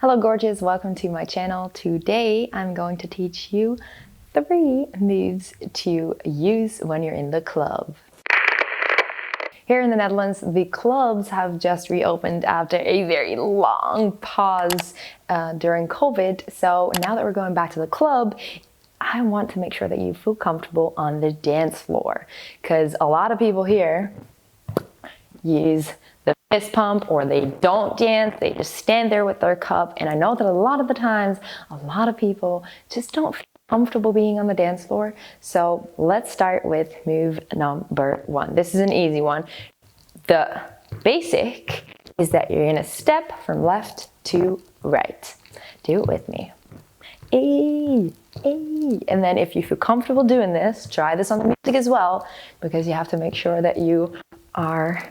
Hello gorgeous, welcome to my channel. Today I'm going to teach you 3 moves to use when you're in the club. Here in the Netherlands, the clubs have just reopened after a very long pause during COVID. So now that we're going back to the club, I want to make sure that you feel comfortable on the dance floor, because a lot of people here use the fist pump, or they don't dance, they just stand there with their cup. And I know that a lot of the times, a lot of people just don't feel comfortable being on the dance floor. So let's start with move number 1. This is an easy one. The basic is that you're gonna step from left to right. Do it with me. Ay, ay. And then if you feel comfortable doing this, try this on the music as well, because you have to make sure that you are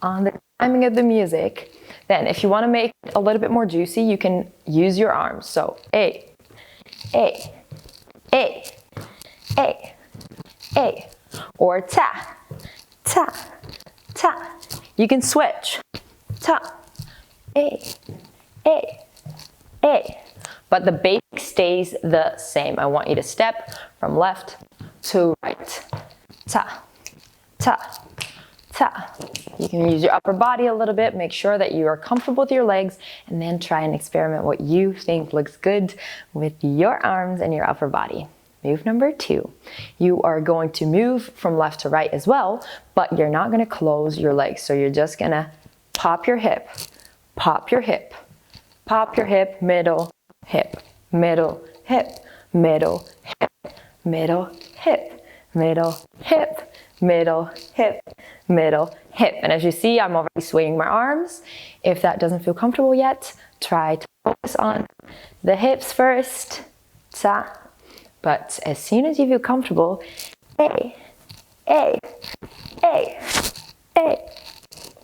on the timing of the music. Then if you want to make it a little bit more juicy, you can use your arms. So A, A, A, A, A, or ta, ta, ta. You can switch. Ta, A, A, A. But the basic stays the same. I want you to step from left to right. Ta, ta, ta. You can use your upper body a little bit, make sure that you are comfortable with your legs, and then try and experiment what you think looks good with your arms and your upper body. Move number 2. You are going to move from left to right as well, but you're not gonna close your legs. So you're just gonna pop your hip, pop your hip, pop your hip, middle, hip, middle, hip, middle, hip, middle, hip, middle, hip, middle, hip, middle, hip. And as you see, I'm already swinging my arms. If that doesn't feel comfortable yet, try to focus on the hips first. Ta. But as soon as you feel comfortable, A, A, A, A,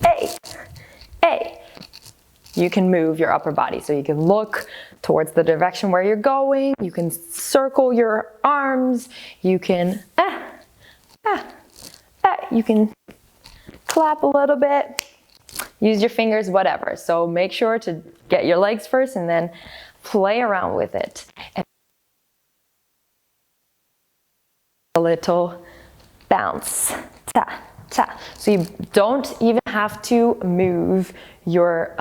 A, A. You can move your upper body. So you can look towards the direction where you're going. You can circle your arms. You can, you can clap a little bit, use your fingers, whatever. So make sure to get your legs first and then play around with it. And a little bounce, ta, ta. So you don't even have to move your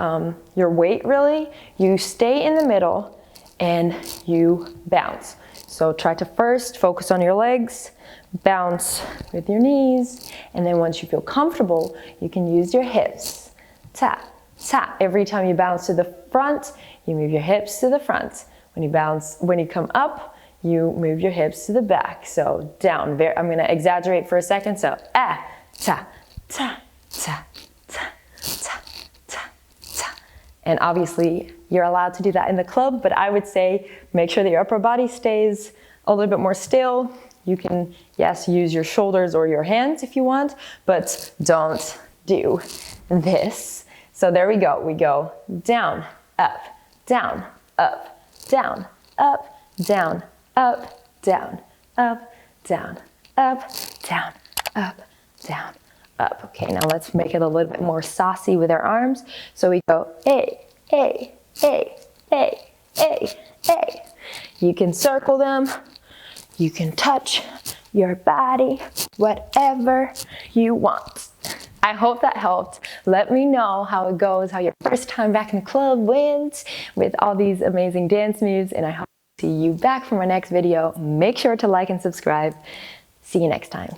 weight really. You stay in the middle and you bounce. So try to first focus on your legs, bounce with your knees, and then once you feel comfortable, you can use your hips. Tap, tap. Every time you bounce to the front, you move your hips to the front. When you come up, you move your hips to the back. So down, I'm gonna exaggerate for a second. So ta, ta, ta, ta, ta, ta, ta. And obviously you're allowed to do that in the club, but I would say make sure that your upper body stays a little bit more still. You can, yes, use your shoulders or your hands if you want, but don't do this. So there we go. We go down, up, down, up, down, up, down, up, down, up, down, up, down, up, down, up. Okay, now let's make it a little bit more saucy with our arms. So we go A, A, A, A, A, A. You can circle them. You can touch your body, whatever you want. I hope that helped. Let me know how it goes, how your first time back in the club went with all these amazing dance moves, and I hope to see you back for my next video. Make sure to like and subscribe. See you next time.